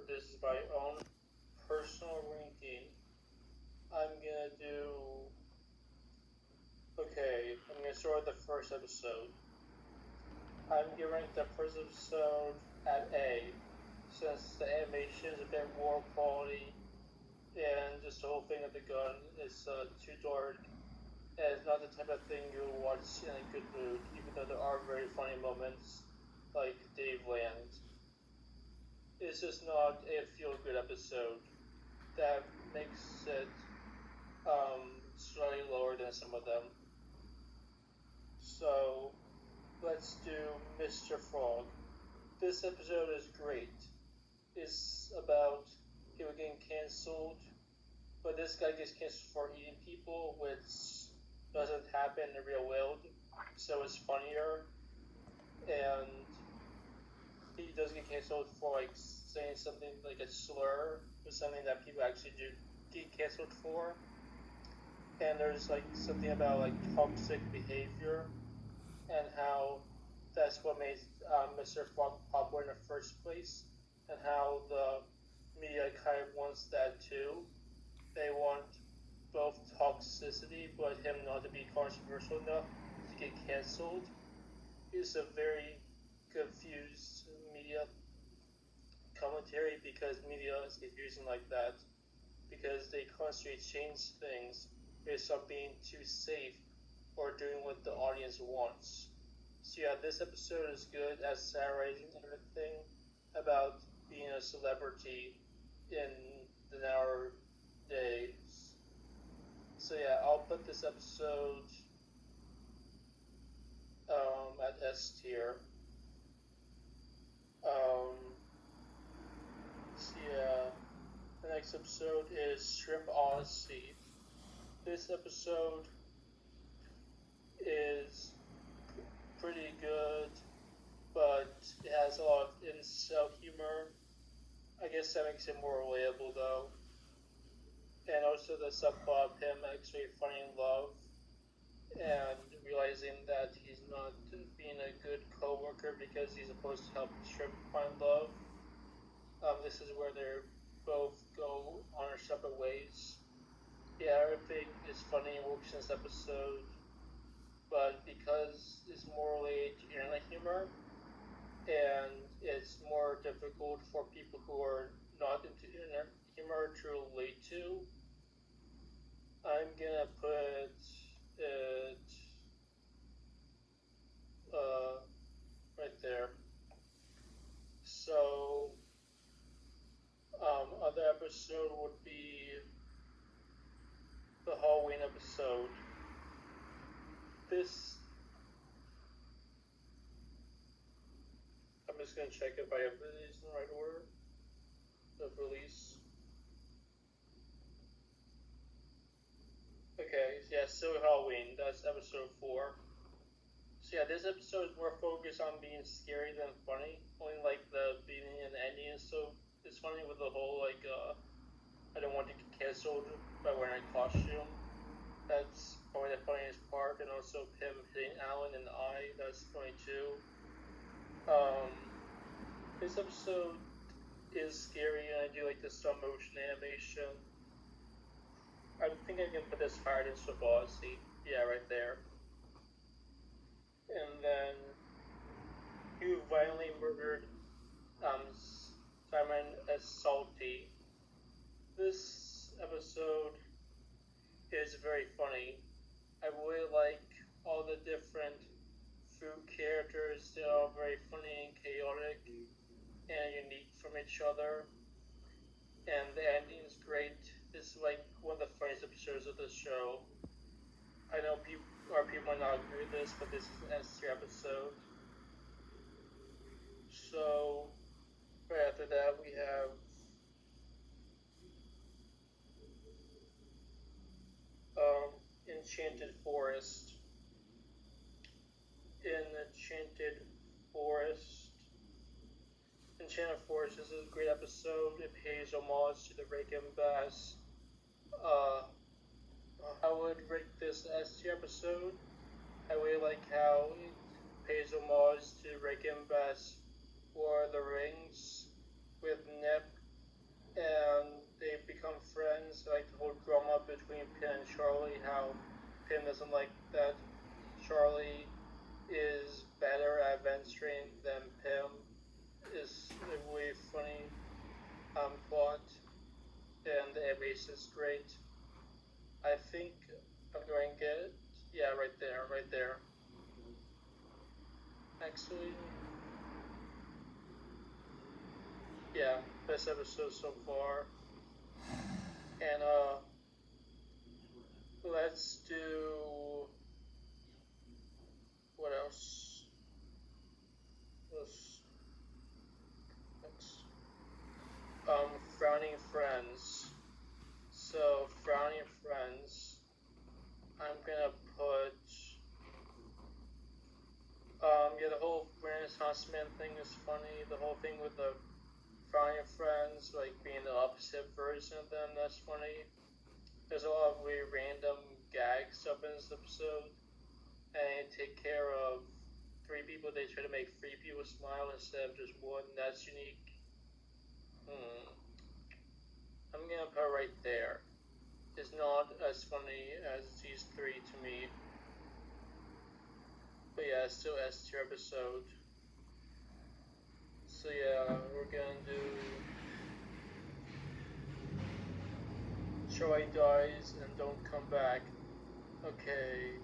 this is my own personal ranking. I'm gonna do. Okay, I'm gonna start with the first episode. I'm gonna rank the first episode at A, since the animation is a bit more quality, and just the whole thing of the gun is too dark, and it's not the type of thing you'll watch in a good mood, even though there are very funny moments, like Dave Land. It's just not a feel-good episode that makes it slightly lower than some of them. So let's do Mr. Frog. This episode is great. It's about people getting cancelled, but this guy gets canceled for eating people, which doesn't happen in the real world, so it's funnier. And he does get canceled for like saying something like a slur or something that people actually do get canceled for. And there's like something about like toxic behavior and how that's what made Mr. Frog popular in the first place, and how the media kind of wants that too. They want both toxicity, but him not to be controversial enough to get canceled. It's a very confused media commentary because media is confusing like that because they constantly change things based on being too safe or doing what the audience wants. So yeah, this episode is good at satirizing everything about being a celebrity in the nowadays. So yeah, I'll put this episode at S tier. So yeah, the next episode is Shrimp Odyssey. This episode is pretty good, but it has a lot of incel humor. I guess that makes it more relatable though. And also the subplot of him actually finding love and realizing that he's not being a good co-worker because he's supposed to help Shrimp find love. This is where they both go on their separate ways. Yeah, everything is funny and works in this episode, but because it's more related to internet humor, and it's more difficult for people who are not into internet humor to relate to, I'm gonna put it right there. So, other episode would be the Halloween episode. This, I'm just gonna check if I have these in the right order of release. Okay, yeah, so Halloween, that's episode 4. So yeah, this episode is more focused on being scary than funny. Only like the beginning and the ending is so it's funny with the whole like I don't want to get canceled by wearing a costume. That's probably the funniest part, and also him hitting Alan in the eye. That's funny too. This episode is scary, and I do like the stop motion animation. I think I can put this higher than Swarovski. Yeah, right there. And then who violently murdered Simon S. Salty. This episode is very funny. I really like all the different food characters. They're all very funny and chaotic and unique from each other. And the ending is great. This is like one of the funniest episodes of the show. I know people might not agree with this, but this is an S tier episode. So right after that we have Enchanted Forest. Enchanted Forest. Enchanted Forest is a great episode. It pays homage to the Rankin Bass. I would rate this S tier episode. I really like how it pays homage to Rankin Bass War of the Rings with Neb and they become friends. Like the whole drama between Pim and Charlie, how Pim doesn't like that Charlie is better at venturing than Pim, is a really funny plot, and the animation is great. I think I'm going to get it. Yeah, right there, right there. Actually, yeah, best episode so far. And let's do what else? Let's, let's Frowning Friends. So Frowning Friends, I'm gonna put yeah, the whole Renaissance Man thing is funny. The whole thing with the Frowning Friends, like being the opposite version of them, that's funny. There's a lot of really random gag stuff in this episode, and they take care of three people. They try to make three people smile instead of just one. That's unique. I'm gonna put it right there. It's not as funny as these three to me. But yeah, it's still S tier episode. So yeah, we're gonna do Troy dies and don't come back. Okay,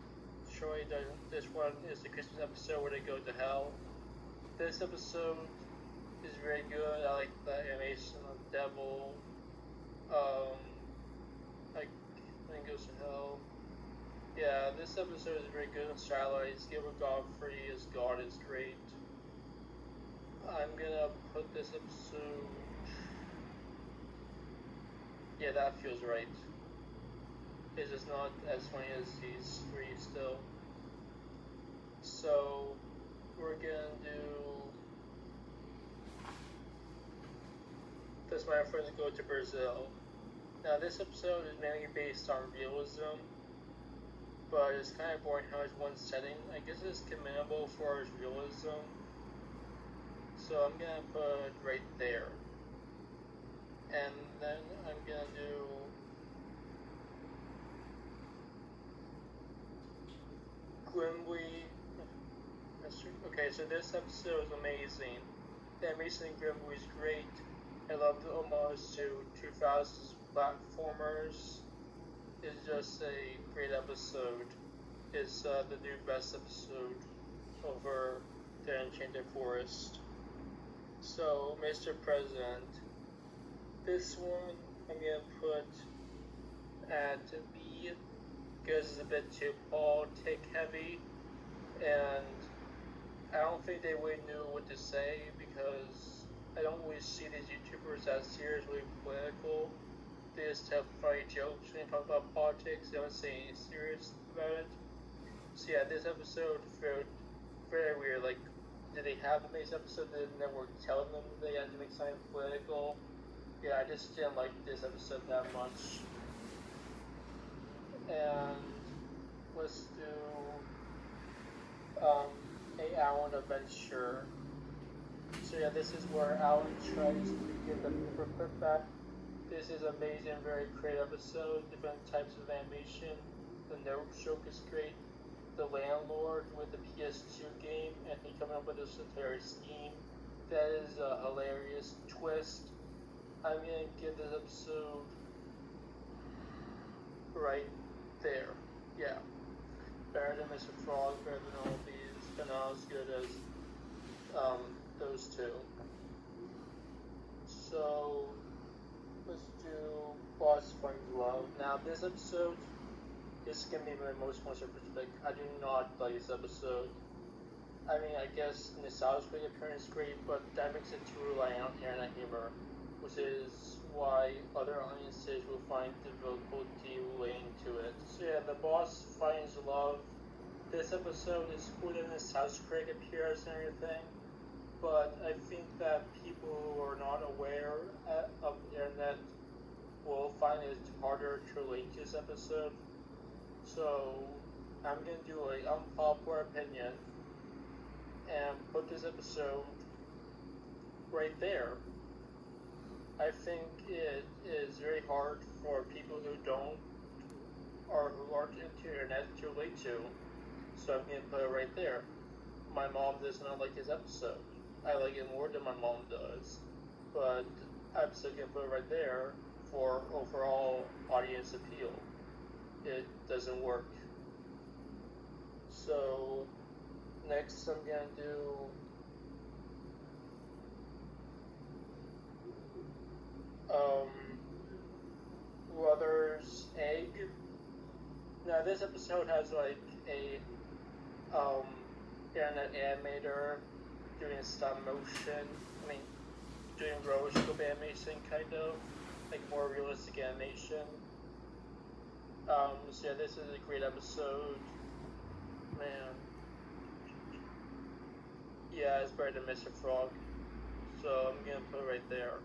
Troy doesn't. This one is the Christmas episode where they go to hell. This episode is very good. I like the animation of the devil. Like when he goes to hell. Yeah, this episode is very good and stylized. Gilbert Godfrey as God is great. I'm gonna put this episode. Yeah, that feels right. It's just not as funny as these three still. So we're gonna do. Does My Friends Go to Brazil? Now this episode is mainly based on realism, but it's kind of boring how it's one setting. I guess it's commendable for its realism. So I'm gonna put right there. And then I'm gonna do Grimly. Okay, so this episode is amazing. The animation in Grimly is great. I love the homage to 2000s platformers. It's just a great episode. It's the new best episode over the Enchanted Forest. So, Mr. President, this one I'm gonna put at B because it's a bit too politic heavy, and I don't think they really knew what to say because I don't really see these YouTubers as seriously political. They just have funny jokes when they talk about politics. They don't say anything serious about it. So yeah, this episode felt very weird. Like, did they have a base episode that they were telling them they had to make something political? Yeah, I just didn't like this episode that much. And let's do a Alan adventure. So yeah, this is where Alan tries to get the paperclip back. This is amazing, very creative episode. Different types of animation. The note joke is great. The landlord with the PS2 game, and he coming up with a satiric scheme. That is a hilarious twist. I'm gonna give this episode right there. Yeah. Better than Mr. Frog, better than all these, but not as good as those two. So let's do Boss Finds Love. Now this episode is gonna be my most specific. I do not like this episode. I mean, I guess Nissa's appearance is great, but that makes it too reliant on internet humor, which is why other audiences will find difficulty relating to it. So yeah, the Boss Finds Love. This episode is cool in the South Craig appears and everything, but I think that people who are not aware of the internet will find it harder to relate to this episode. So I'm gonna do an unpopular opinion and put this episode right there. I think it is very hard for people who don't or who aren't into internet to relate to. So I'm gonna put it right there. My mom does not like this episode. I like it more than my mom does, but I'm still gonna put it right there for overall audience appeal. It doesn't work. So next I'm gonna do Brother's Egg. Now this episode has like a internet animator doing stop motion. I mean, doing rotoscope animation, kind of like more realistic animation. So yeah, this is a great episode. Man, yeah, it's better than Mr. Frog. So I'm gonna put it right there.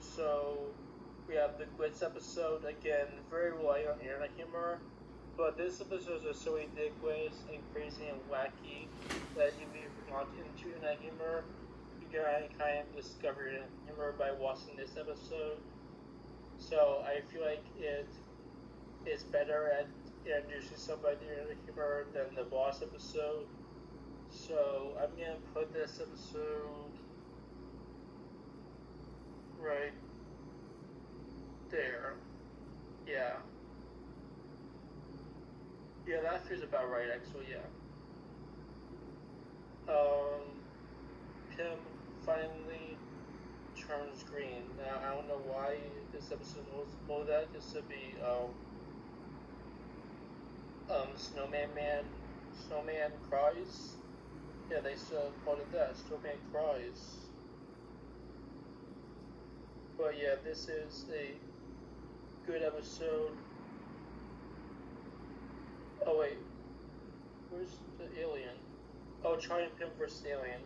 So we have the Glitz episode again, very light on internet humor, but this episode is so ridiculous and crazy and wacky that even if you're not into internet humor, you can kind of discover humor by watching this episode. So I feel like it is better at introducing somebody to internet humor than the Boss episode. So I'm gonna put this episode right there. Yeah. Yeah, that feels about right, actually, yeah. Pim finally turns green. Now, I don't know why this episode was called that. This would be, Snowman Cries. Yeah, they still called it that. Snowman Cries. But yeah, this is a good episode. Oh wait, where's the alien? Oh, Charlie and Pim vs. Alien.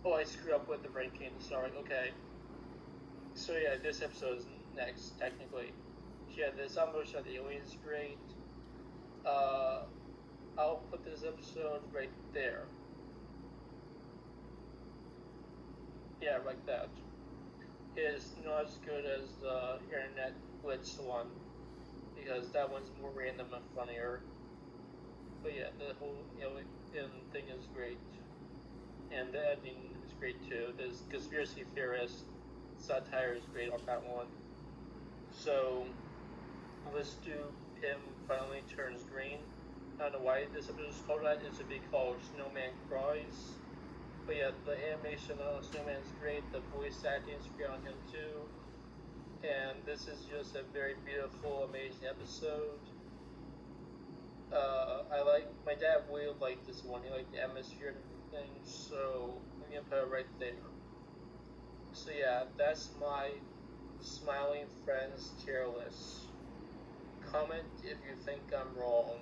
Oh, I screwed up with the ranking. Sorry. Okay. So yeah, this episode is next, technically. Yeah, this almost of the alien is great. I'll put this episode right there. Yeah, like that. It's not as good as the internet glitch one, because that one's more random and funnier. But yeah, the whole alien thing is great. And the ending is great too. This conspiracy theorist satire is great on that one. So let's do Pim finally turns green. I don't know why this episode is called that. It should be called Snowman Cries. But yeah, the animation on Snowman is great. The voice acting is great on him too. And this is just a very beautiful, amazing episode. My dad really liked this one. He liked the atmosphere and everything, so I'm gonna put it right there. So yeah, that's my Smiling Friends tier list. Comment if you think I'm wrong.